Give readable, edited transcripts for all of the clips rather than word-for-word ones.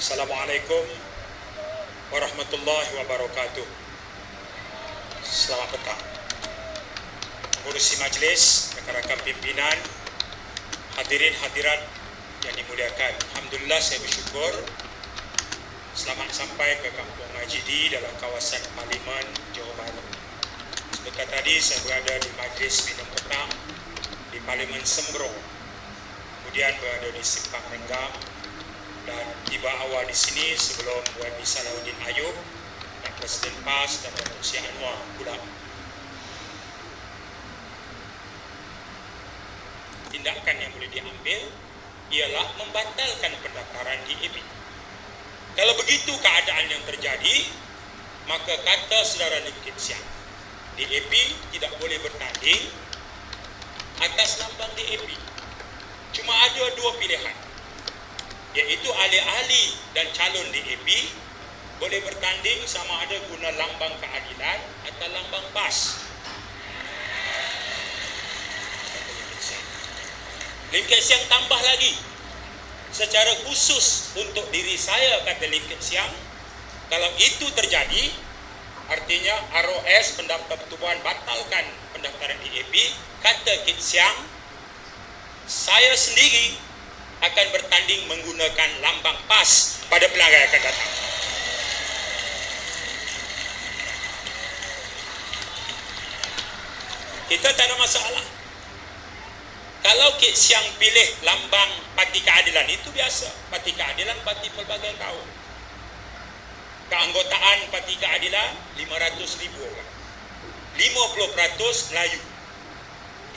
Assalamualaikum warahmatullahi wabarakatuh. Selamat petang. Pengurusi majlis, rakan-rakan pimpinan, hadirin hadirat yang dimuliakan. Alhamdulillah, saya bersyukur selamat sampai ke Kampung Majidi dalam kawasan Parlimen Johor Bahru. Sebentar tadi saya berada di majlis minum petang di Parlimen Sembroh, kemudian berada di Simpang Renggam, dan tiba awal di sini sebelum YB Salahuddin Ayub dan Presiden PAS dan Datuk Seri Anwar pula. Tindakan yang boleh diambil ialah membatalkan pendaftaran DAP. Kalau begitu keadaan yang terjadi, maka kata saudara Lim Kit Siang, DAP tidak boleh bertanding atas lambang DAP. Cuma ada dua pilihan, iaitu ahli-ahli dan calon DAP boleh bertanding sama ada guna lambang keadilan atau lambang PAS. Lim Kit Siang tambah lagi, secara khusus untuk diri saya, kata Lim Kit Siang, kalau itu terjadi, artinya ROS pendaftar pertubuhan batalkan pendaftaran DAP, kata Kit Siang, saya sendiri akan bertanding menggunakan lambang PAS pada pilihan raya akan datang. Kita tak ada masalah. Kalau Kit Siang pilih lambang Parti Keadilan, itu biasa. Parti Keadilan, parti pelbagai kaum. Keanggotaan Parti Keadilan 500,000 orang. 50% Melayu,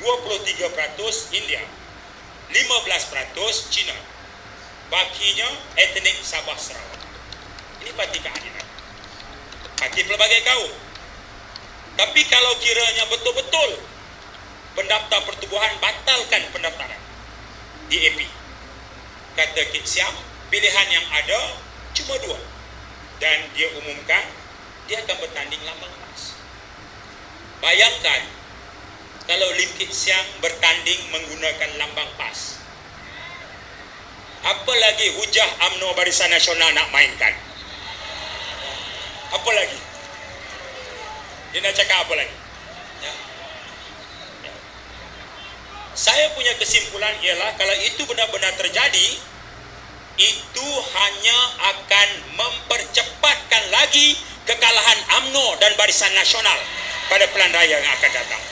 23% India, 15% Cina, bakinya etnik Sabah Sarawak. Ini Parti Keadilan, parti pelbagai kaum. Tapi kalau kiranya betul-betul pendaftar pertubuhan batalkan pendaftaran DAP, kata Kit Siang, pilihan yang ada cuma dua, dan dia umumkan dia akan bertanding lambang PAS. Bayangkan kalau Lim Kit Siang bertanding menggunakan lambang PAS, apa lagi hujah UMNO Barisan Nasional nak mainkan? Apa lagi? Dia nak cakap apa lagi? Ya. Ya. Saya punya kesimpulan ialah kalau itu benar-benar terjadi, itu hanya akan mempercepatkan lagi kekalahan UMNO dan Barisan Nasional pada pilihan raya yang akan datang.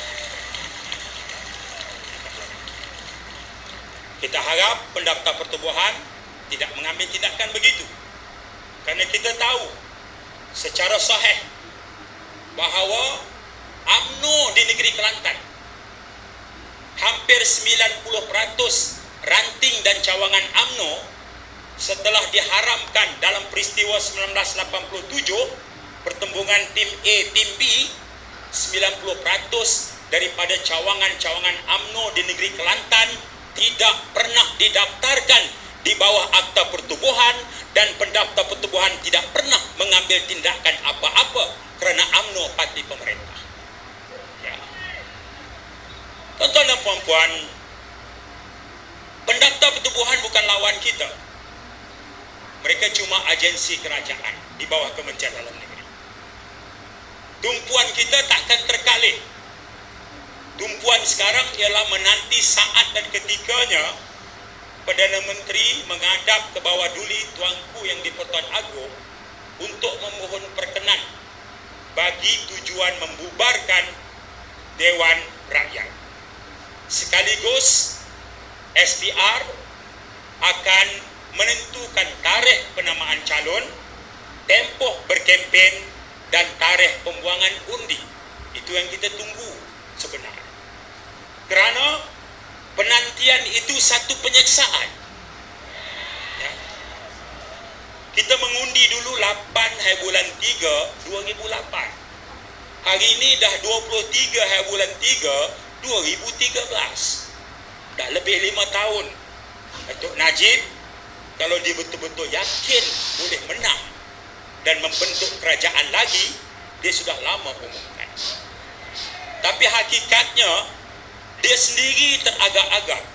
Kita harap pendaftar pertubuhan tidak mengambil tindakan begitu, kerana kita tahu secara sahih bahawa UMNO di negeri Kelantan, hampir 90% ranting dan cawangan UMNO setelah diharamkan dalam peristiwa 1987, pertembungan tim A, tim B, 90% daripada cawangan-cawangan UMNO di negeri Kelantan tidak pernah didaftarkan di bawah akta pertubuhan, dan pendaftar pertubuhan tidak pernah mengambil tindakan apa-apa kerana UMNO parti pemerintah. Ya. Tuan-tuan dan puan-puan, pendaftar pertubuhan bukan lawan kita. Mereka cuma agensi kerajaan di bawah Kementerian Dalam Negeri. Tumpuan kita takkan terkalih. Tumpuan sekarang ialah menanti saat dan ketikanya Perdana Menteri menghadap ke bawah duli Tuanku yang di-Pertuan Agong untuk memohon perkenan bagi tujuan membubarkan Dewan Rakyat. Sekaligus SPR akan menentukan tarikh penamaan calon, tempoh berkempen dan tarikh pembuangan undi. Itu yang kita tunggu sebenarnya. Kerana penantian itu satu penyeksaan. Ya. Kita mengundi dulu 8 hari bulan 3 2008. Hari ini dah 23 hari bulan 3 2013. Dah lebih 5 tahun. Datuk Najib, kalau dia betul-betul yakin boleh menang dan membentuk kerajaan lagi, dia sudah lama umumkan. Tapi hakikatnya dia sendiri teragak-agak.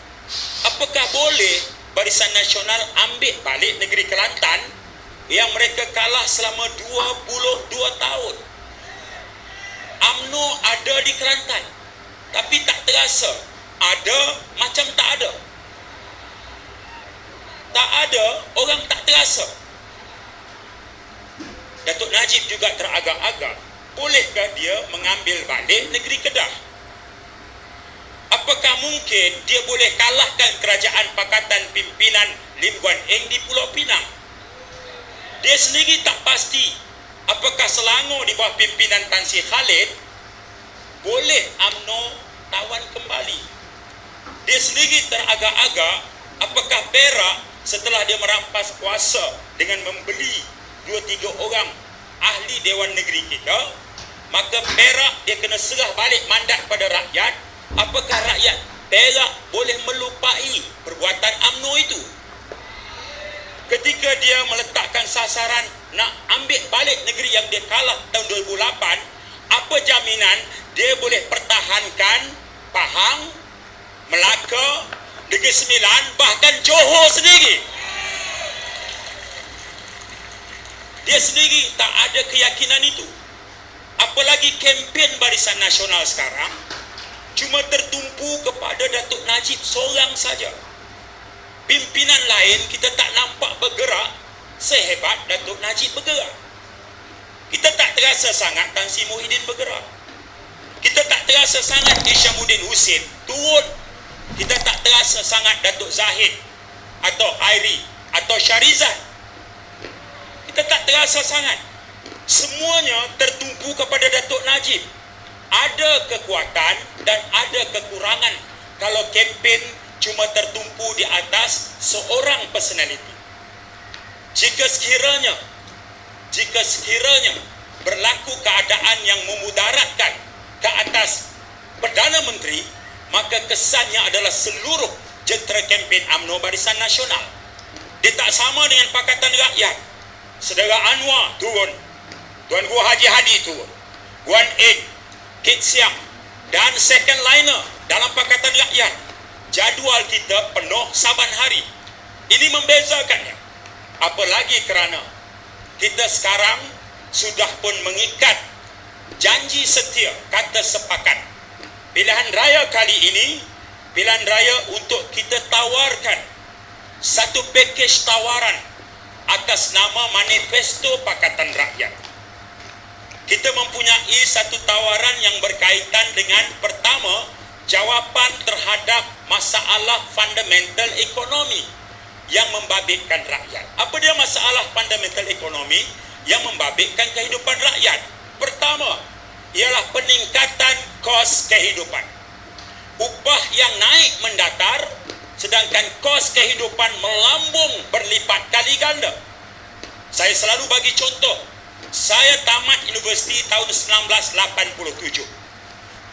Apakah boleh Barisan Nasional ambil balik negeri Kelantan yang mereka kalah selama 22 tahun. UMNO ada di Kelantan, tapi tak terasa. Ada macam tak ada. Tak ada, orang tak terasa. Datuk Najib juga teragak-agak, bolehkah dia mengambil balik negeri Kedah? Apakah mungkin dia boleh kalahkan kerajaan Pakatan Pimpinan Lim Guan Eng di Pulau Pinang? Dia sendiri tak pasti apakah Selangor di bawah pimpinan Tan Sri Khalid boleh UMNO tawan kembali. Dia sendiri teragak-agak apakah Perak setelah dia merampas kuasa dengan membeli 2-3 orang ahli Dewan Negeri kita, maka Perak dia kena serah balik mandat pada rakyat. Apakah rakyat Perak boleh melupai perbuatan UMNO itu? Ketika dia meletakkan sasaran nak ambil balik negeri yang dia kalah tahun 2008, apa jaminan dia boleh pertahankan Pahang, Melaka, Negeri Sembilan, bahkan Johor sendiri? Dia sendiri tak ada keyakinan itu. Apalagi kempen Barisan Nasional sekarang cuma tertumpu kepada Datuk Najib seorang saja. Pimpinan lain kita tak nampak bergerak sehebat Datuk Najib bergerak. Kita tak terasa sangat Tan Sri Muhyiddin bergerak. Kita tak terasa sangat Isyamuddin Hussein turun. Kita tak terasa sangat Datuk Zahid atau Khairi atau Syarizal. Kita tak terasa sangat. Semuanya tertumpu kepada Datuk Najib. Ada kekuatan dan ada kekurangan kalau kempen cuma tertumpu di atas seorang personality. Jika sekiranya berlaku keadaan yang memudaratkan ke atas Perdana Menteri, maka kesannya adalah seluruh jentera kempen UMNO Barisan Nasional. Dia tak sama dengan Pakatan Rakyat. Saudara Anwar turun, Tuan Guru Haji Hadi turun, Guan Eng, Kit Siang dan second liner dalam Pakatan Rakyat. Jadual kita penuh saban hari. Ini membezakannya. Apalagi kerana kita sekarang sudah pun mengikat janji setia, kata sepakat. Pilihan raya kali ini, pilihan raya untuk kita tawarkan satu pakej tawaran atas nama Manifesto Pakatan Rakyat. Kita mempunyai satu tawaran yang berkaitan dengan, pertama, jawapan terhadap masalah fundamental ekonomi yang membabitkan rakyat. Apa dia masalah fundamental ekonomi yang membabitkan kehidupan rakyat? Pertama, ialah peningkatan kos kehidupan. Upah yang naik mendatar, sedangkan kos kehidupan melambung berlipat kali ganda. Saya selalu bagi contoh. Saya tamat universiti tahun 1987.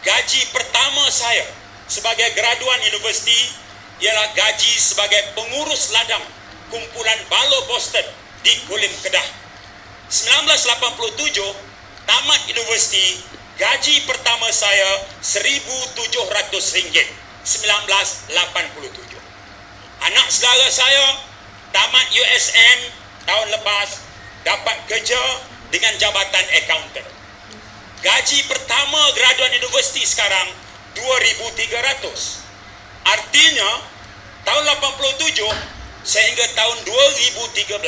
Gaji pertama saya sebagai graduan universiti ialah gaji sebagai pengurus ladang kumpulan Balo Boston di Kulim Kedah. 1987 tamat universiti, gaji pertama saya RM1,700. 1987. Anak saudara saya tamat USM tahun lepas, dapat kerja dengan jabatan accountant. Gaji pertama graduan universiti sekarang RM2,300. Artinya tahun 87 sehingga tahun 2013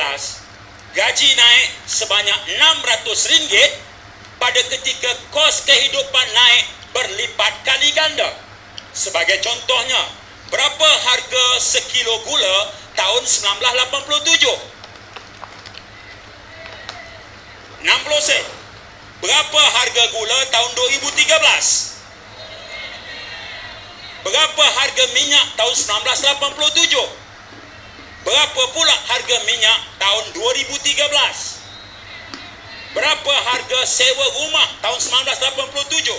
gaji naik sebanyak RM600 pada ketika kos kehidupan naik berlipat kali ganda. Sebagai contohnya, berapa harga sekilo gula tahun 1987? 60 sen. Berapa harga gula tahun 2013? Berapa harga minyak tahun 1987? Berapa pula harga minyak tahun 2013? Berapa harga sewa rumah tahun 1987?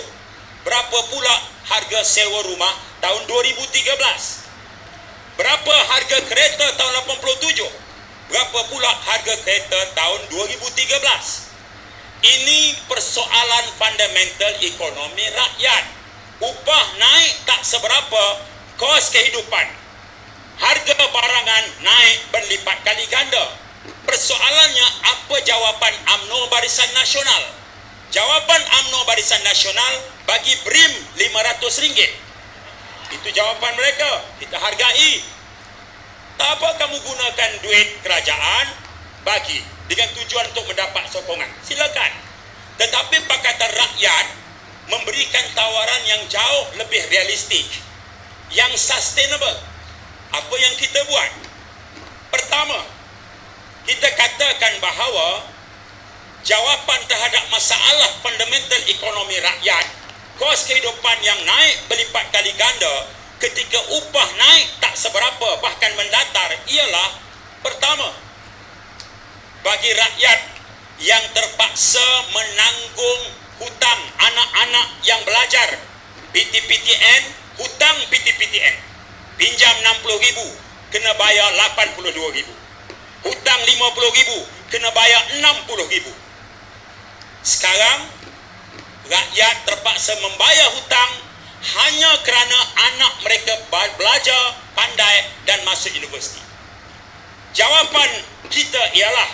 Berapa pula harga sewa rumah tahun 2013? Berapa harga kereta tahun 87? Berapa pula harga kereta tahun 2013? Ini persoalan fundamental ekonomi rakyat. Upah naik tak seberapa, kos kehidupan, harga barangan naik berlipat kali ganda. persoalannya, apa jawapan UMNO Barisan Nasional? Jawapan UMNO Barisan Nasional bagi BRIM RM500. Itu jawapan mereka. Kita hargai. Tak apa kamu gunakan duit kerajaan bagi dengan tujuan untuk mendapat sokongan. Silakan. Tetapi Pakatan Rakyat memberikan tawaran yang jauh lebih realistik, yang sustainable. Apa yang kita buat? Pertama, kita katakan bahawa jawapan terhadap masalah fundamental ekonomi rakyat, kos kehidupan yang naik berlipat kali ganda ketika upah naik tak seberapa bahkan mendatar, ialah pertama, bagi rakyat yang terpaksa menanggung hutang anak-anak yang belajar PTPTN, hutang PTPTN, pinjam RM60,000 kena bayar RM82,000, hutang RM50,000 kena bayar RM60,000. Sekarang rakyat terpaksa membayar hutang hanya kerana anak mereka belajar pandai dan masuk universiti. Jawapan kita ialah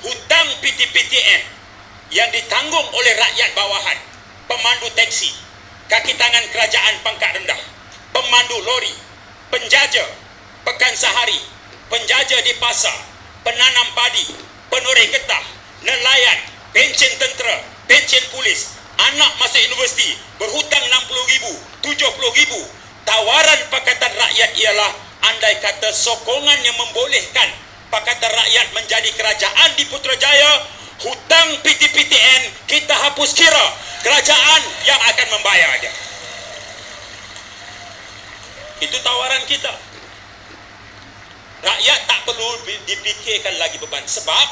hutang PTPTN yang ditanggung oleh rakyat bawahan, pemandu teksi, kaki tangan kerajaan pangkat rendah, pemandu lori, penjaja pekan sehari, penjaja di pasar, penanam padi, penoreh getah, nelayan, pencen tentera, pencen polis, anak masuk universiti berhutang RM60,000, RM70,000. Tawaran Pakatan Rakyat ialah, andai kata sokongan yang membolehkan Pakatan Rakyat menjadi kerajaan di Putrajaya, hutang PTPTN kita hapus kira, kerajaan yang akan membayar dia. Itu tawaran kita. Rakyat tak perlu dipikirkan lagi beban, sebab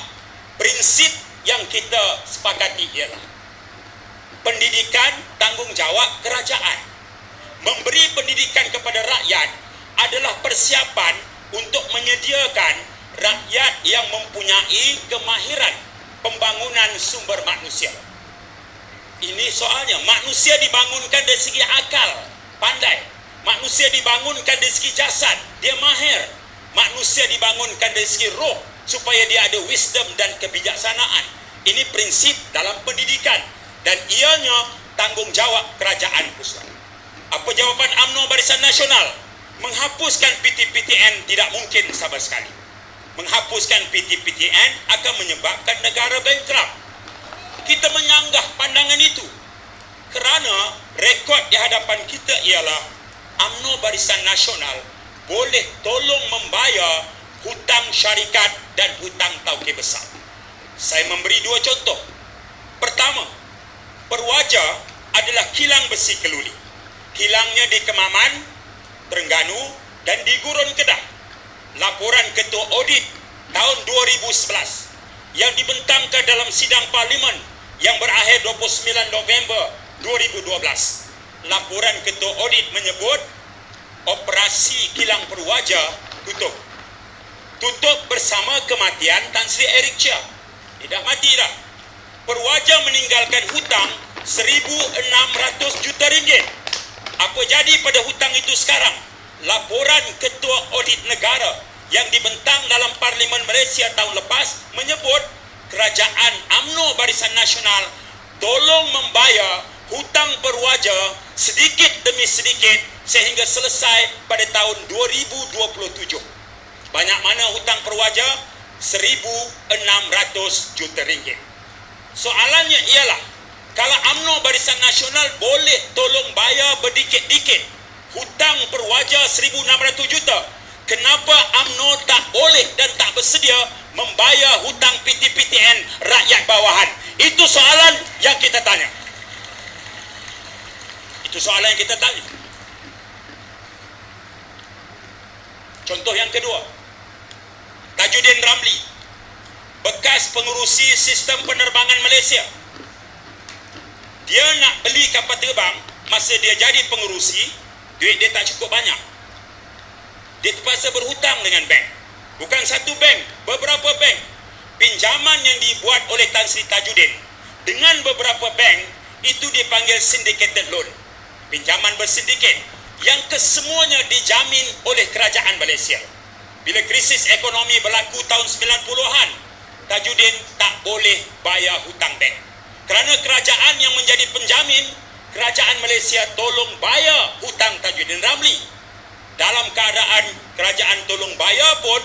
prinsip yang kita sepakati ialah pendidikan tanggungjawab kerajaan. Memberi pendidikan kepada rakyat adalah persiapan untuk menyediakan rakyat yang mempunyai kemahiran pembangunan sumber manusia. Ini soalnya, manusia dibangunkan dari segi akal, pandai. Manusia dibangunkan dari segi jasad, dia mahir. Manusia dibangunkan dari segi roh, supaya dia ada wisdom dan kebijaksanaan. Ini prinsip dalam pendidikan, dan ianya tanggungjawab kerajaan pusat. Apa jawapan UMNO Barisan Nasional? Menghapuskan PTPTN tidak mungkin sama sekali. Menghapuskan PTPTN akan menyebabkan negara bankrupt. Kita menyanggah pandangan itu, kerana rekod di hadapan kita ialah UMNO Barisan Nasional boleh tolong membayar hutang syarikat dan hutang tauke besar. Saya memberi dua contoh. Pertama, Perwaja adalah kilang besi Keluli. Kilangnya di Kemaman, Terengganu dan di Gurun Kedah. Laporan Ketua Audit tahun 2011 yang dibentangkan dalam sidang Parlimen yang berakhir 29 November 2012. Laporan Ketua Audit menyebut operasi kilang Perwaja tutup bersama kematian Tan Sri Eric Chia. Tidak mati dah. Perwaja meninggalkan hutang RM1,600 juta. Apa jadi pada hutang itu sekarang? Laporan Ketua Audit Negara yang dibentang dalam Parlimen Malaysia tahun lepas menyebut kerajaan UMNO Barisan Nasional tolong membayar hutang Perwaja sedikit demi sedikit sehingga selesai pada tahun 2027. Banyak mana hutang Perwaja? RM1,600 juta. Soalannya ialah, kalau UMNO Barisan Nasional boleh tolong bayar berdikit-dikit hutang Perwaja RM1,600 juta, kenapa UMNO tak boleh dan tak bersedia membayar hutang PTPTN rakyat bawahan? Itu soalan yang kita tanya. Itu soalan yang kita tanya. Contoh yang kedua, Tajuddin Ramli, bekas pengurusi sistem penerbangan Malaysia. Dia nak beli kapal terbang, masa dia jadi pengurusi, duit dia tak cukup banyak. Dia terpaksa berhutang dengan bank. Bukan satu bank, beberapa bank. Pinjaman yang dibuat oleh Tan Sri Tajuddin dengan beberapa bank itu dipanggil syndicated loan, pinjaman bersindiket, yang kesemuanya dijamin oleh kerajaan Malaysia. Bila krisis ekonomi berlaku tahun 90-an, Tajudin tak boleh bayar hutang bank. Kerana kerajaan yang menjadi penjamin, kerajaan Malaysia tolong bayar hutang Tajudin Ramli. Dalam keadaan kerajaan tolong bayar pun,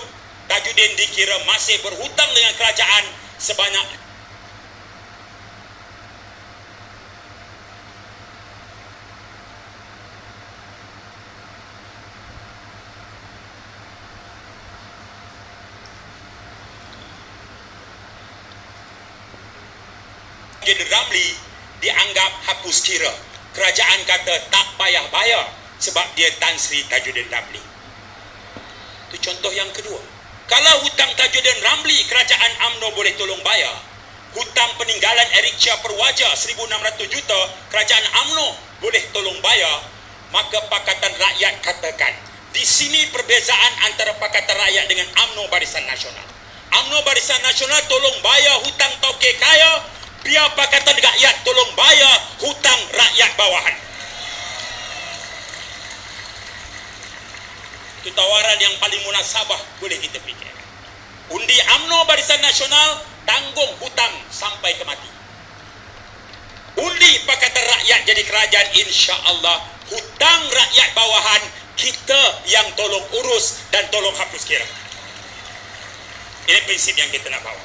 Tajudin dikira masih berhutang dengan kerajaan sebanyak Tajudin Ramli dianggap hapus kira. Kerajaan kata tak payah bayar sebab dia Tan Sri Tajudin Ramli. Itu contoh yang kedua. Kalau hutang Tajudin Ramli kerajaan UMNO boleh tolong bayar, hutang peninggalan Eric Chia Perwaja 1,600 juta kerajaan UMNO boleh tolong bayar, maka Pakatan Rakyat katakan di sini perbezaan antara Pakatan Rakyat dengan UMNO Barisan Nasional. UMNO Barisan Nasional tolong bayar hutang tauke kaya, biar Pakatan Rakyat tolong bayar hutang rakyat bawahan. Itu tawaran yang paling munasabah boleh kita fikir. Undi UMNO Barisan Nasional tanggung hutang sampai ke mati. Undi Pakatan Rakyat jadi kerajaan, insya-Allah hutang rakyat bawahan kita yang tolong urus dan tolong hapus kira. Ini prinsip yang kita nak bawa.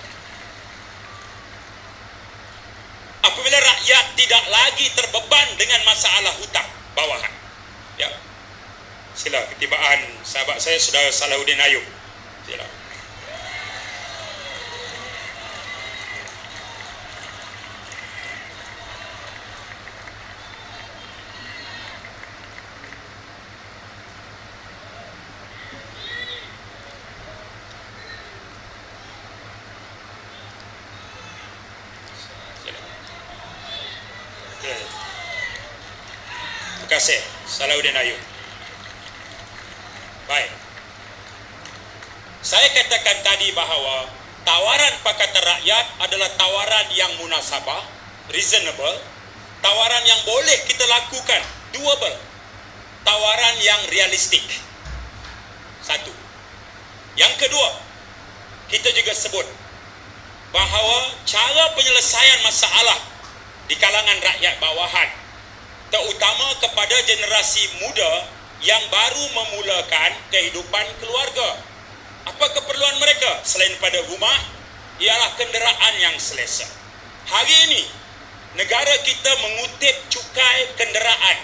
Apabila rakyat tidak lagi terbeban dengan masalah hutang bawahan. Ya. Sila ketibaan sahabat saya Saudara Salahuddin Ayub. Sila. Terima kasih Salahuddin Ayub. Baik. Saya katakan tadi bahawa tawaran Pakatan Rakyat adalah tawaran yang munasabah, reasonable, tawaran yang boleh kita lakukan, doable, tawaran yang realistik. Satu. Yang kedua, kita juga sebut bahawa cara penyelesaian masalah di kalangan rakyat bawahan, terutama kepada generasi muda yang baru memulakan kehidupan keluarga. Apa keperluan mereka selain pada rumah? Ialah kenderaan yang selesa. Hari ini, negara kita mengutip cukai kenderaan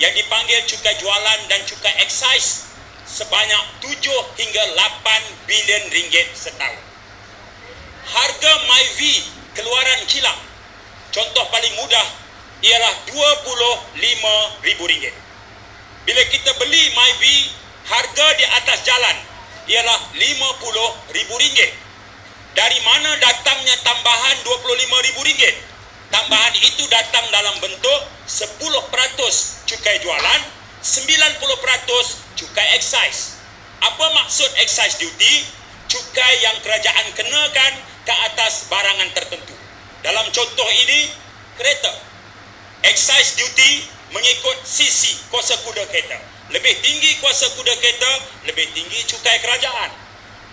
yang dipanggil cukai jualan dan cukai excise sebanyak 7 hingga 8 bilion ringgit setahun. Harga MyV keluaran kilang, contoh paling mudah, ialah RM25,000. Bila kita beli MyV, harga di atas jalan ialah RM50,000. Dari mana datangnya tambahan RM25,000? Tambahan itu datang dalam bentuk 10% cukai jualan, 90% cukai excise. Apa maksud excise duty? Cukai yang kerajaan kenakan ke atas barangan tertentu. Dalam contoh ini, kereta. Excise duty mengikut sisi kuasa kuda kereta. Lebih tinggi kuasa kuda kereta, lebih tinggi cukai kerajaan.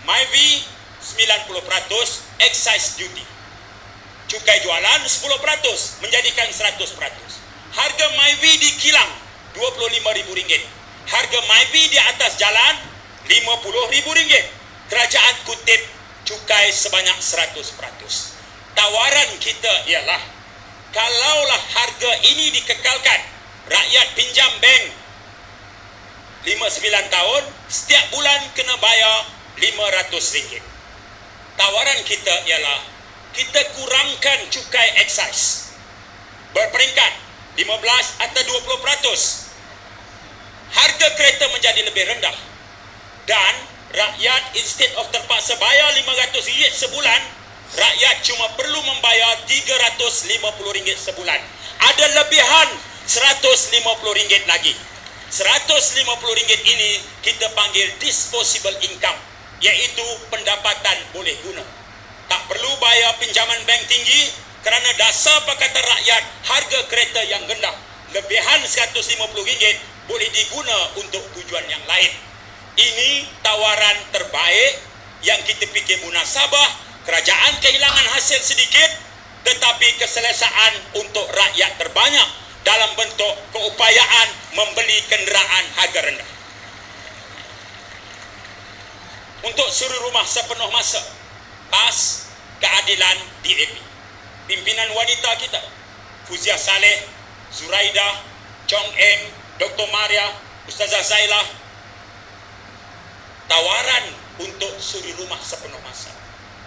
MyV 90% excise duty. Cukai jualan 10% menjadikan 100%. Harga MyV di kilang RM25,000. Harga MyV di atas jalan RM50,000. Kerajaan kutip cukai sebanyak 100%. Tawaran kita ialah, kalaulah harga ini dikekalkan, rakyat pinjam bank 59 tahun, setiap bulan kena bayar RM500. Tawaran kita ialah, kita kurangkan cukai excise berperingkat 15 atau 20%. Harga kereta menjadi lebih rendah dan rakyat instead of terpaksa bayar RM500 sebulan, rakyat cuma perlu membayar RM350 sebulan. Ada lebihan RM150 lagi. RM150 ini kita panggil disposable income, iaitu pendapatan boleh guna. Tak perlu bayar pinjaman bank tinggi kerana dasar Pakatan Rakyat harga kereta yang rendah. Lebihan RM150 boleh diguna untuk tujuan yang lain. Ini tawaran terbaik yang kita fikir munasabah. Kerajaan kehilangan hasil sedikit, tetapi keselesaan untuk rakyat terbanyak dalam bentuk keupayaan membeli kenderaan harga rendah. Untuk suri rumah sepenuh masa, PAS, keadilan DAP. Pimpinan wanita kita, Fuzia Saleh, Zuraida, Chong Eng, Dr. Maria, Ustazah Zailah, tawaran untuk suri rumah sepenuh masa.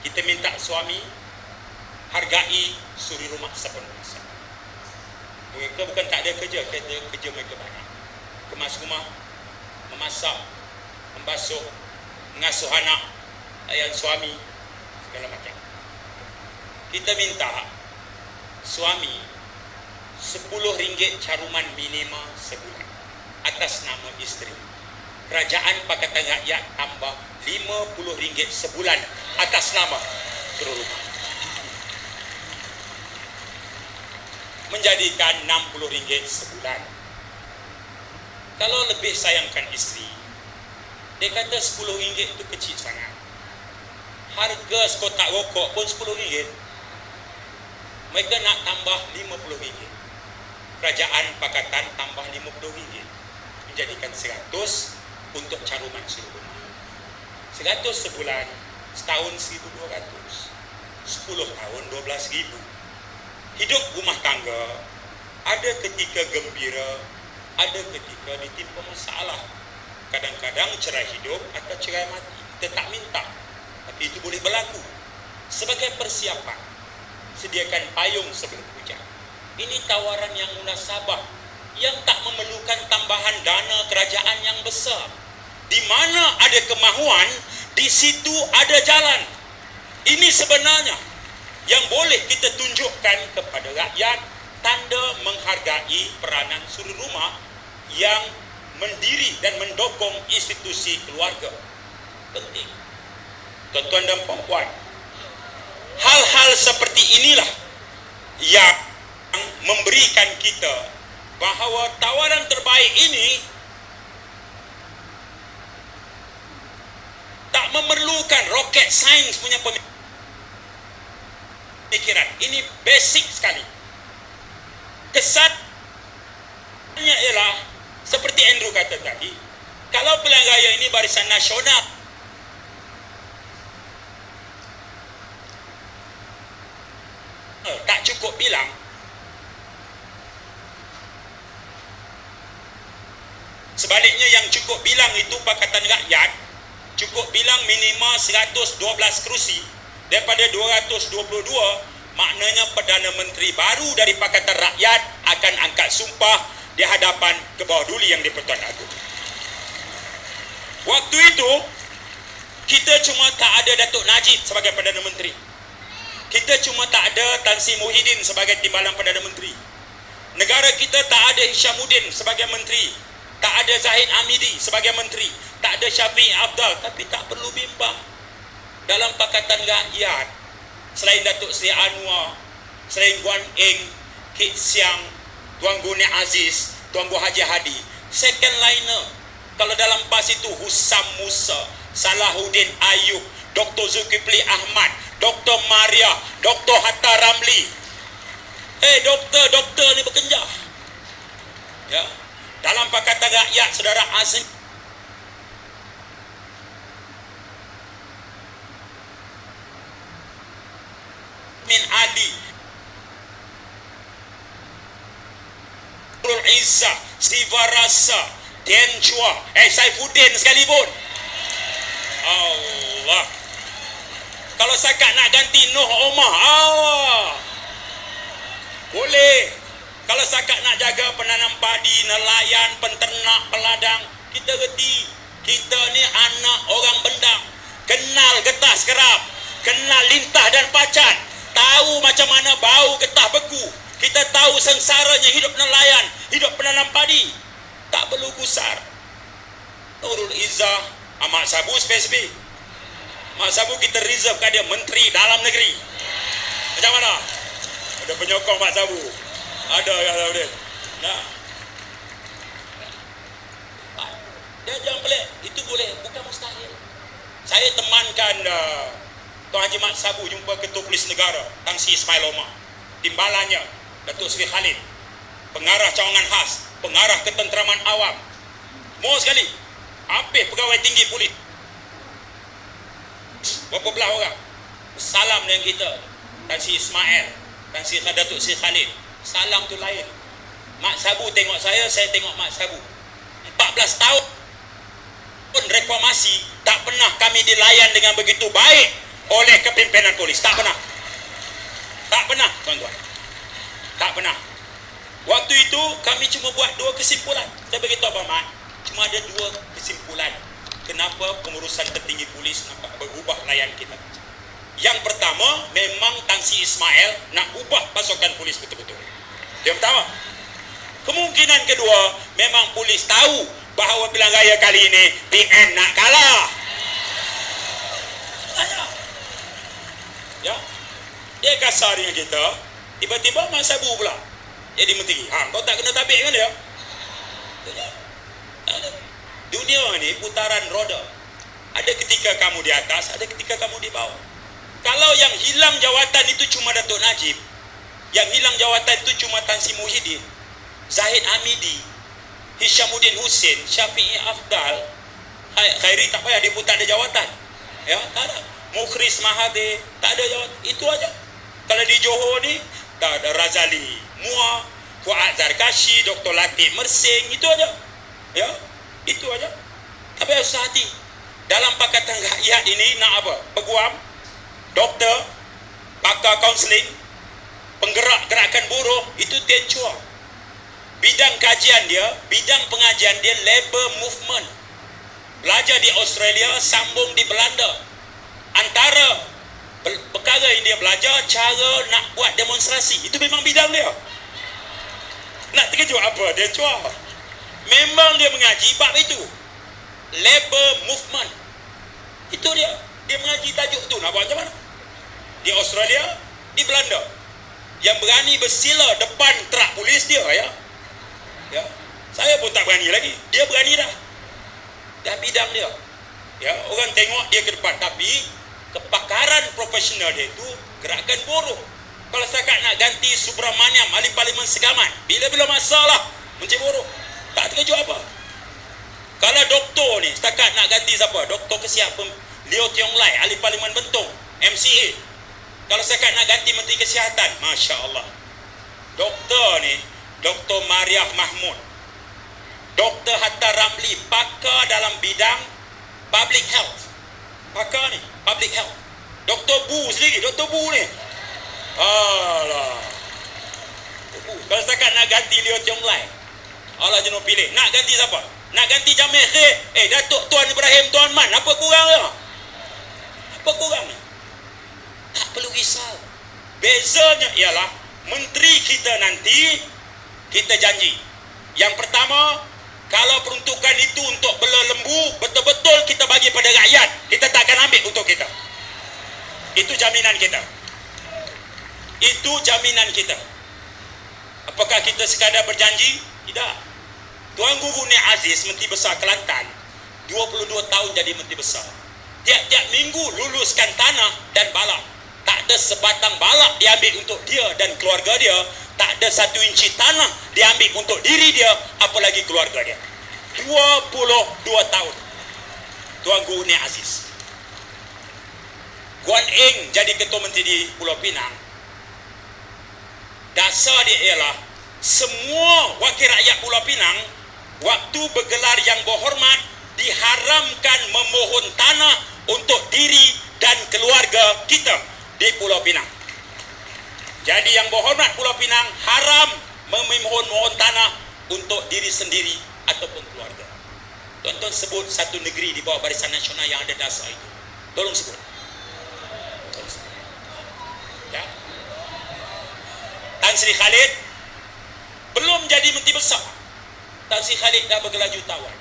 Kita minta suami hargai suri rumah sepenuh masa. Mereka bukan tak ada kerja, kerja mereka banyak. Kemas rumah, memasak, membasuh, mengasuh anak, layan suami, segala macam. Kita minta suami RM10 caruman minima sebulan atas nama isteri. Kerajaan Pakatan Rakyat tambah RM50 sebulan atas nama suri rumah, menjadikan RM60 sebulan. Kalau lebih sayangkan isteri, dia kata RM10 itu kecil sangat. Harga sekotak rokok pun RM10. Mereka nak tambah RM50. Kerajaan Pakatan tambah RM50, menjadikan 100 untuk caruman suri rumah. 100 sebulan, setahun 1,200. 10 tahun 12,000. Hidup rumah tangga ada ketika gembira, ada ketika ditimpa masalah. Kadang-kadang cerai hidup atau cerai mati. Kita tak minta, tapi itu boleh berlaku. Sebagai persiapan, sediakan payung sebelum hujan. Ini tawaran yang munasabah, yang tak memerlukan tambahan dana kerajaan yang besar. Di mana ada kemahuan, di situ ada jalan. Ini sebenarnya yang boleh kita tunjukkan kepada rakyat, tanda menghargai peranan suri rumah yang mendiri dan mendukung institusi keluarga. Penting. Tuan-tuan dan puan-puan, hal-hal seperti inilah yang memberikan kita bahawa tawaran terbaik ini tak memerlukan rocket science punya pemikiran. Ini basic sekali. Kesannya ialah seperti Andrew kata tadi, kalau pilihan raya ini barisan nasional, tak cukup bilang sebaliknya, yang cukup bilang itu Pakatan Rakyat cukup bilang minimal 112 kerusi daripada 222. Maknanya Perdana Menteri baru dari Pakatan Rakyat akan angkat sumpah di hadapan ke bawah duli yang di-Pertuan Agong. Waktu itu kita cuma tak ada Datuk Najib sebagai Perdana Menteri. Kita cuma tak ada Tan Sri Muhyiddin sebagai Timbalan Perdana Menteri. Negara kita tak ada Hishamuddin sebagai menteri, tak ada Zahid Hamidi sebagai menteri, tak ada Syafiq Abdal. Tapi tak perlu bimbang, dalam Pakatan Rakyat selain Datuk Seri Anwar, selain Guan Eng, Kit Siang, Tuan Guni Aziz, Tuan Guru Haji Hadi, second liner kalau dalam PAS itu Husam Musa, Salahuddin Ayub, Dr. Zulkifli Ahmad, Dr. Maria, Dr. Hatta Ramli. Doktor ni bekerja. Ya. Dalam Pakatan Rakyat, Saudara Azim Min Ali, Nurul Izzah, Siva Rasa, Den Chua, Saifuddin sekalipun. Allah. Kalau sakat nak ganti Noh Omar, boleh. Kalau sakat nak jaga penanam padi, nelayan, penternak, peladang, kita reti. Kita ni anak orang bendang, kenal getah sekerap, kenal lintah dan pacat, tahu macam mana bau getah beku. Kita tahu sengsaranya hidup nelayan, hidup penanam padi. Tak perlu gusar. Nurul Izzah, Ahmad Sabu spesifik. Ahmad Sabu kita reserve kat dia Menteri Dalam Negeri. Macam mana? Ada penyokong Ahmad Sabu. Ada kata dia. Nah. Dia jangan pelik. Itu boleh. amankan Tuan Haji Mat Sabu jumpa Ketua Polis Negara Tan Sri Ismail Omar, timbalannya Datuk Seri Khalid, pengarah cawangan khas, pengarah ketenteraman awam, mau sekali habis pegawai tinggi polis berapa belah orang. Salam dengan kita Tan Sri Ismail, Tan Sri Datuk Seri Khalid. Salam tu lain. Mak Sabu tengok saya tengok Mak Sabu. 14 tahun pun reklamasi tak pernah kami dilayan dengan begitu baik oleh kepimpinan polis. Tak pernah. Tak pernah, tuan-tuan. Tak pernah. Waktu itu kami cuma buat 2 kesimpulan. Saya beritahu Abang Mat, cuma ada 2 kesimpulan kenapa pengurusan tertinggi polis nampak berubah layan kita. Yang pertama, memang Tan Sri Ismail nak ubah pasukan polis betul-betul. Yang pertama. Kemungkinan kedua, memang polis tahu bahawa pilihan raya kali ini PN nak kalah. Ya, dia kasar dengan kita. Tiba-tiba Mat Sabu pula jadi menteri. Kau tak kena tabik kan dia? Dunia ni putaran roda. Ada ketika kamu di atas, ada ketika kamu di bawah. Kalau yang hilang jawatan itu cuma Datuk Najib, yang hilang jawatan itu cuma Tan Sri Muhyiddin, Zahid Hamidi, Hishamuddin Hussein, Syafi'i Afdal, Khairi tak payah dia pun tak ada jawatan. Ya, tak ada. Mukhris Mahathir tak ada jawatan. Itu aja. Kalau di Johor ni tak ada Razali Muar, Fuad Zarkashi, Dr. Latif Mersing, itu aja. Ya, itu aja. Tak payah susah hati. Dalam Pakatan Rakyat ini nak apa? Peguam, doktor, pakar kaunseling, penggerak gerakan buruh, itu Tian Chua. Bidang kajian dia, bidang pengajian dia labor movement. Belajar di Australia, sambung di Belanda. Antara perkara yang dia belajar, cara nak buat demonstrasi. Itu memang bidang dia. Nak terkejut apa? Dia Chua. Memang dia mengaji bab itu. Labor movement. Itu dia. Dia mengaji tajuk tu. Nak buat macam mana? Di Australia, di Belanda. Yang berani bersila depan trak polis dia, ya. Ya. Saya pun tak berani lagi. Dia berani dah. Dah bidang dia. Ya, orang tengok dia ke depan, tapi kepakaran profesional dia itu gerakan buruh. Kalau setakat nak ganti Subramaniam, ahli parlimen Segamat, bila-bila masalah Menteri Buruh, tak terkejut apa. Kalau doktor ni setakat nak ganti siapa? Doktor kesiap Leo Tiong Lai, ahli parlimen Bentong, MCA. Kalau setakat nak ganti Menteri Kesihatan, Masya Allah. Doktor ni, Dr. Mariah Mahmud, Dr. Hatta Ramli, pakar dalam bidang public health. Pakar ni, public health. Dr. Bu sendiri, Dr. Bu ni. Alah. Kalau setakat nak ganti Leo Tiong Lai, Allah jenuh pilih. Nak ganti siapa? Nak ganti Jamil Khair. Datuk Tuan Ibrahim Tuan Man, apa kurang dia? Apa kurang ni? Tak perlu risau. Bezanya ialah menteri kita nanti, kita janji. Yang pertama, kalau peruntukan itu untuk bela lembu, betul-betul kita bagi pada rakyat, kita tak akan ambil untuk kita. Itu jaminan kita. Itu jaminan kita. Apakah kita sekadar berjanji? Tidak. Tuan Guru Nik Aziz, Menteri Besar Kelantan, 22 tahun jadi Menteri Besar. Tiap-tiap minggu luluskan tanah dan balak. Tak ada sebatang balak diambil untuk dia dan keluarga dia. Tak ada 1 inci tanah diambil untuk diri dia, apalagi keluarga dia. 22 tahun Tuan Guru Nik Aziz. Guan Eng jadi Ketua Menteri di Pulau Pinang. Dasar dia ialah semua wakil rakyat Pulau Pinang waktu bergelar yang berhormat diharamkan memohon tanah untuk diri dan keluarga kita di Pulau Pinang. Jadi yang berhormat Pulau Pinang haram memohon tanah untuk diri sendiri ataupun keluarga. Tuan-tuan sebut satu negeri di bawah Barisan Nasional yang ada dasar itu. Tolong sebut. Tolong sebut. Ya. Tan Sri Khalid belum jadi Menteri Besar. Tan Sri Khalid dah bergelar jutawan.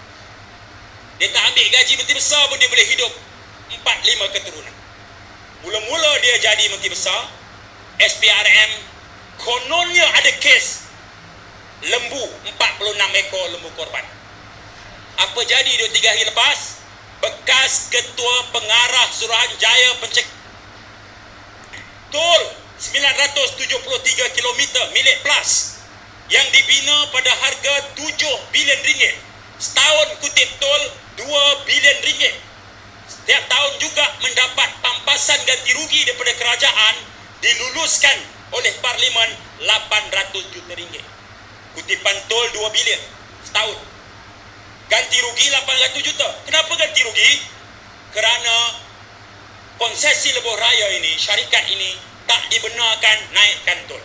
Dia tak ambil gaji Menteri Besar pun dia boleh hidup 4-5 keturunan. Mula-mula dia jadi Menteri Besar, SPRM kononnya ada kes lembu, 46 ekor lembu korban. Apa jadi 2-3 hari lepas? bekas Ketua Pengarah Suruhanjaya Pencegah tol 973 km milik PLAS yang dibina pada harga 7 bilion ringgit. Setahun kutip tol 2 bilion ringgit. Setiap tahun juga mendapat pampasan ganti rugi daripada kerajaan diluluskan oleh Parlimen 800 juta ringgit. Kutipan tol 2 bilion setahun. Ganti rugi 800 juta. Kenapa ganti rugi? Kerana konsesi lebuh raya ini, syarikat ini tak dibenarkan naikkan tol.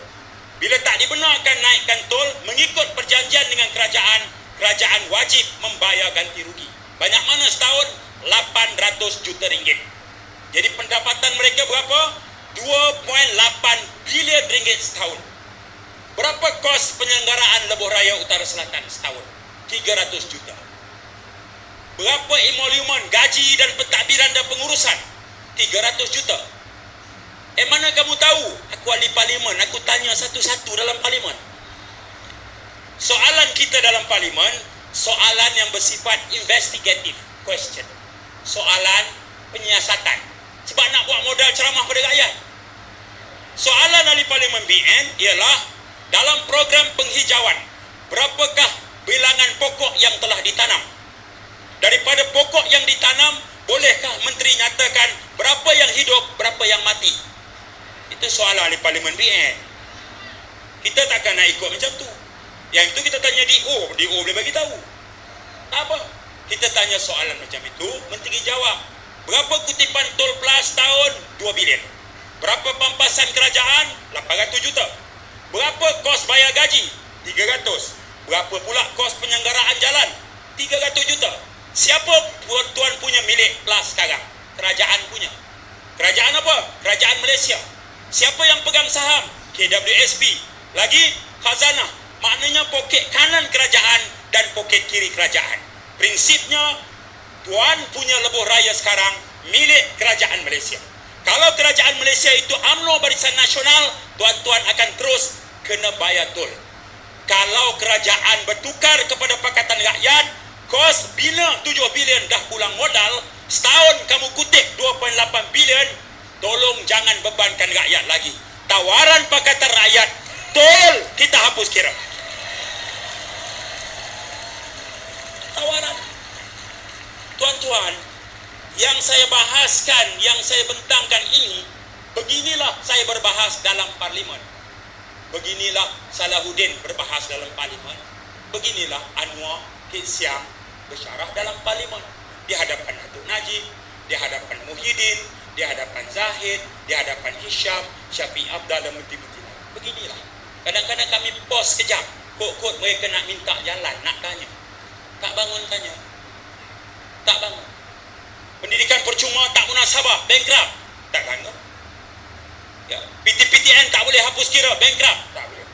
Bila tak dibenarkan naikkan tol, mengikut perjanjian dengan kerajaan, kerajaan wajib membayar ganti rugi. Banyak mana setahun? 800 juta ringgit. Jadi pendapatan mereka berapa? 2.8 bilion ringgit setahun. Berapa kos penyelenggaraan lebuh raya Utara Selatan setahun? 300 juta. Berapa emolumen, gaji dan pentadbiran dan pengurusan? 300 juta. Mana kamu tahu? Aku ahli parlimen, aku tanya satu-satu dalam parlimen. Soalan kita dalam parlimen, soalan yang bersifat investigative question. Soalan penyiasatan. Sebab nak buat modal ceramah pada rakyat. Soalan ahli parlimen BN ialah dalam program penghijauan, berapakah bilangan pokok yang telah ditanam? Daripada pokok yang ditanam, bolehkah menteri nyatakan berapa yang hidup, berapa yang mati? Itu soalan ahli parlimen BN. Kita takkan nak ikut macam tu. Yang itu kita tanya DO boleh bagi tahu. Tak apa. Kita tanya soalan macam itu, menteri jawab. Berapa kutipan tol PLAS tahun? 2 bilion. Berapa pampasan kerajaan? 800 juta. Berapa kos bayar gaji? 300. Berapa pula kos penyelenggaraan jalan? 300 juta. Siapa tuan punya milik PLAS sekarang? Kerajaan punya. Kerajaan apa? Kerajaan Malaysia. Siapa yang pegang saham? KWSP. Lagi khazanah. Maknanya poket kanan kerajaan dan poket kiri kerajaan. Prinsipnya, tuan punya lebuh raya sekarang milik kerajaan Malaysia. Kalau kerajaan Malaysia itu UMNO Barisan Nasional, tuan-tuan akan terus kena bayar tol. Kalau kerajaan bertukar kepada Pakatan Rakyat, kos bina 7 bilion dah pulang modal, setahun kamu kutip 2.8 bilion, tolong jangan bebankan rakyat lagi. Tawaran Pakatan Rakyat, tol kita hapus kira. Tawaran. Tuan-tuan, yang saya bahaskan, yang saya bentangkan ini, beginilah saya berbahas dalam parlimen. Beginilah Salahuddin berbahas dalam parlimen. Beginilah Anwar Kit Siam bersyarah dalam parlimen. Di hadapan Datuk Najib, di hadapan Muhyiddin, di hadapan Zahid, di hadapan Hisham, Syafiq Abdal dan menteri-menteri. Beginilah. Kadang-kadang kami pos kejap. Kok mereka nak minta jalan, nak tanya. Tak bangun tanya. Tak bangun. Pendidikan percuma tak munasabah, bankrupt. Tak bangun. Ya. PTPTN tak boleh hapus kira, bankrupt. Tak boleh.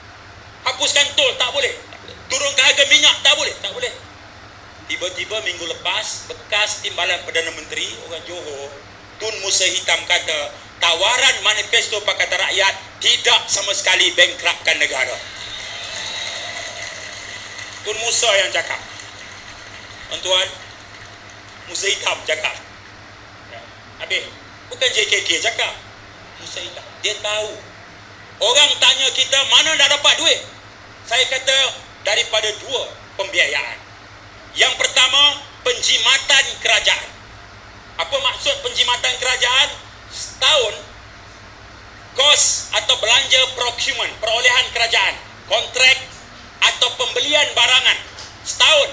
Hapuskan tol, tak boleh. Tak boleh. Turunkan harga minyak, tak boleh. Tak boleh. Tiba-tiba minggu lepas, bekas Timbalan Perdana Menteri, orang Johor, Tun Musa Hitam kata, tawaran manifesto Pakatan Rakyat tidak sama sekali bankruptkan negara. Tun Musa yang cakap. Tuan-tuan, Musa Hitam cakap. Habis, bukan JKK cakap. Musa Hitam. Dia tahu. Orang tanya kita, mana dah dapat duit? Saya kata, daripada 2 pembiayaan. Yang pertama, penjimatan kerajaan. Apa maksud penjimatan kerajaan? Setahun, kos atau belanja procurement, perolehan kerajaan, kontrak atau pembelian barangan. Setahun,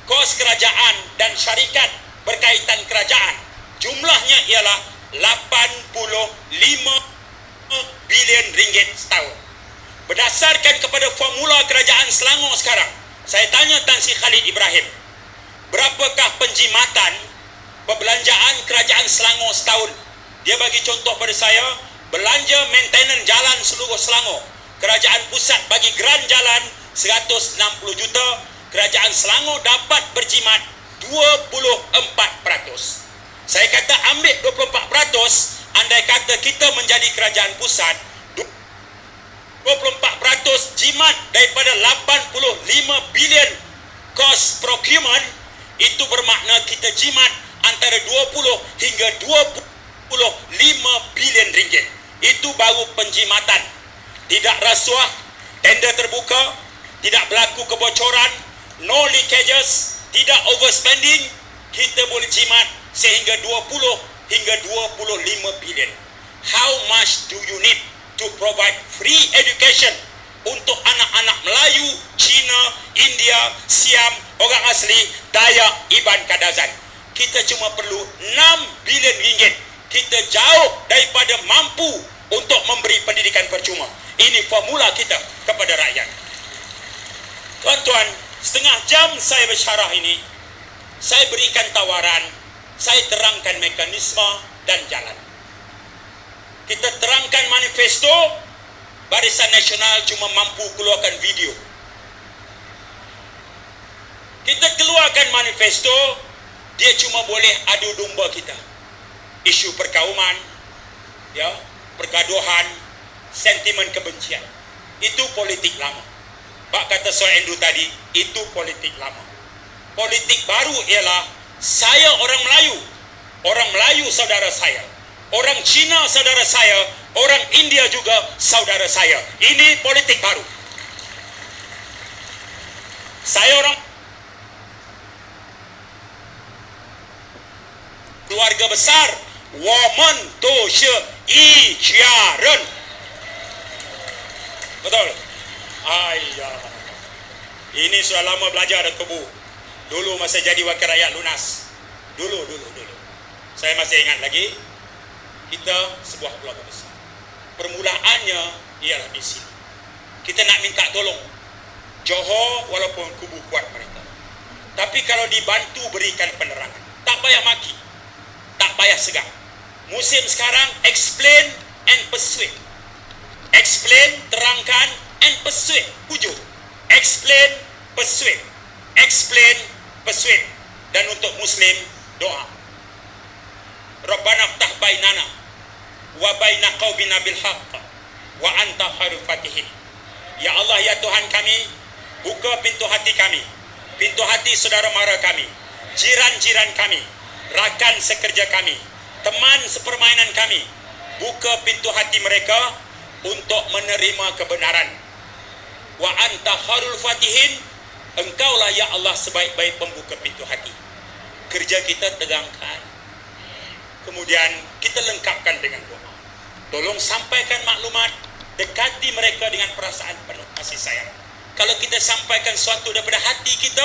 kos kerajaan dan syarikat berkaitan kerajaan. Jumlahnya ialah 85 bilion ringgit setahun. Berdasarkan kepada formula kerajaan Selangor sekarang, saya tanya Tan Sri Khalid Ibrahim, berapakah penjimatan perbelanjaan kerajaan Selangor setahun? Dia bagi contoh pada saya, belanja maintenance jalan seluruh Selangor. Kerajaan pusat bagi geran jalan 160 juta, kerajaan Selangor dapat berjimat 24%. Saya kata ambil 24%, andai kata kita menjadi kerajaan pusat, 24% jimat daripada 85 bilion kos procurement, itu bermakna kita jimat daripada 20 hingga 25 bilion ringgit. Itu baru penjimatan. Tidak rasuah, tender terbuka, tidak berlaku kebocoran, no leakages, tidak overspending. Kita boleh jimat sehingga 20 hingga 25 bilion. How much do you need to provide free education untuk anak-anak Melayu, Cina, India, Siam, orang asli, Dayak, Iban, Kadazan? Kita cuma perlu 6 bilion ringgit. Kita jauh daripada mampu untuk memberi pendidikan percuma. Ini formula kita kepada rakyat. Tuan-tuan, setengah jam saya bersyarah ini, saya berikan tawaran, saya terangkan mekanisme dan jalan. Kita terangkan manifesto, Barisan Nasional cuma mampu keluarkan video. Kita keluarkan manifesto, dia cuma boleh adu domba kita. Isu perkauman, ya, pergaduhan, sentimen kebencian. Itu politik lama. Pak kata Soe Endu tadi, itu politik lama. Politik baru ialah saya orang Melayu saudara saya, orang Cina saudara saya, orang India juga saudara saya. Ini politik baru. Saya orang keluarga besar, woman to she ichiaren. Betul? Ayah. Ini sudah lama belajar dan tubuh. Dulu masa jadi wakil rakyat lunas. Dulu. Saya masih ingat lagi, kita sebuah keluarga besar. Permulaannya ialah di sini. Kita nak minta tolong Johor walaupun kubu kuat mereka. Tapi kalau dibantu berikan penerangan, tak payah maki, tak payah segan. Musim sekarang explain and persuade. Explain, terangkan, and persuade. Hujung. Explain, persuade. Explain, persuade. Dan untuk Muslim, doa. Rabbana ftah bainana wa baina qaumina bil haqq wa anta khairul fatihin. Ya Allah, ya Tuhan kami, buka pintu hati kami, pintu hati saudara mara kami, jiran-jiran kami, rakan sekerja kami, teman sepermainan kami. Buka pintu hati mereka untuk menerima kebenaran. Wa anta khairul fatihin. Engkaulah ya Allah sebaik-baik pembuka pintu hati. Kerja kita tegangkan. Kemudian kita lengkapkan dengan doa. Tolong sampaikan maklumat, dekati mereka dengan perasaan penuh kasih sayang. Kalau kita sampaikan sesuatu daripada hati kita,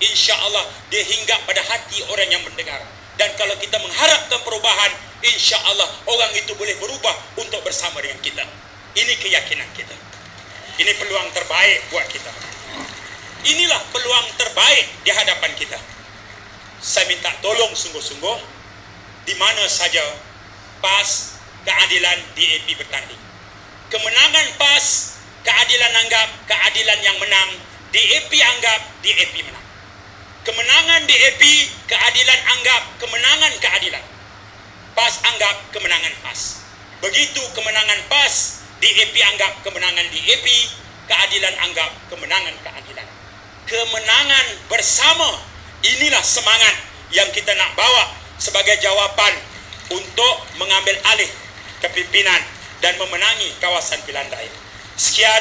insya Allah dia hinggap pada hati orang yang mendengar. Dan kalau kita mengharapkan perubahan, insya Allah orang itu boleh berubah untuk bersama dengan kita. Ini keyakinan kita. Ini peluang terbaik buat kita. Inilah peluang terbaik di hadapan kita. Saya minta tolong sungguh-sungguh, di mana saja PAS, keadilan, DAP bertanding. Kemenangan PAS, keadilan anggap keadilan yang menang, DAP anggap DAP menang. Kemenangan DAP, keadilan anggap kemenangan keadilan. PAS anggap kemenangan PAS. Begitu kemenangan PAS, DAP anggap kemenangan DAP, keadilan anggap kemenangan keadilan. Kemenangan bersama, inilah semangat yang kita nak bawa sebagai jawapan untuk mengambil alih kepimpinan dan memenangi kawasan pilihan raya. Sekian,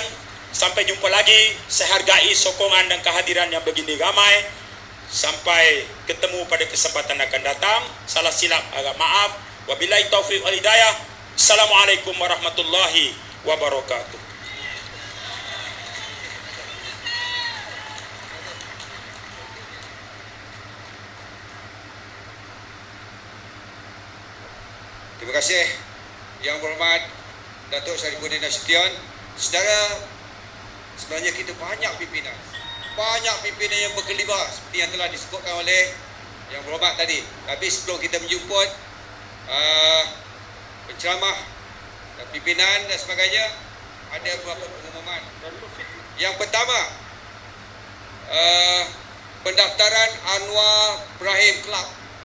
sampai jumpa lagi. Saya hargai sokongan dan kehadiran yang begini ramai. Sampai ketemu pada kesempatan akan datang. Salah silap agak maaf. Wabillahi taufiq wal hidayah. Assalamualaikum warahmatullahi wabarakatuh. Terima kasih Yang Berhormat Datuk Sarifuddin Nasution. Saudara, sebenarnya kita banyak pimpinan yang berkelibar seperti yang telah disebutkan oleh Yang Berhormat tadi. Tapi sebelum kita menjemput penceramah dan pimpinan dan sebagainya, ada beberapa pengumuman. Yang pertama, pendaftaran Anwar Ibrahim Club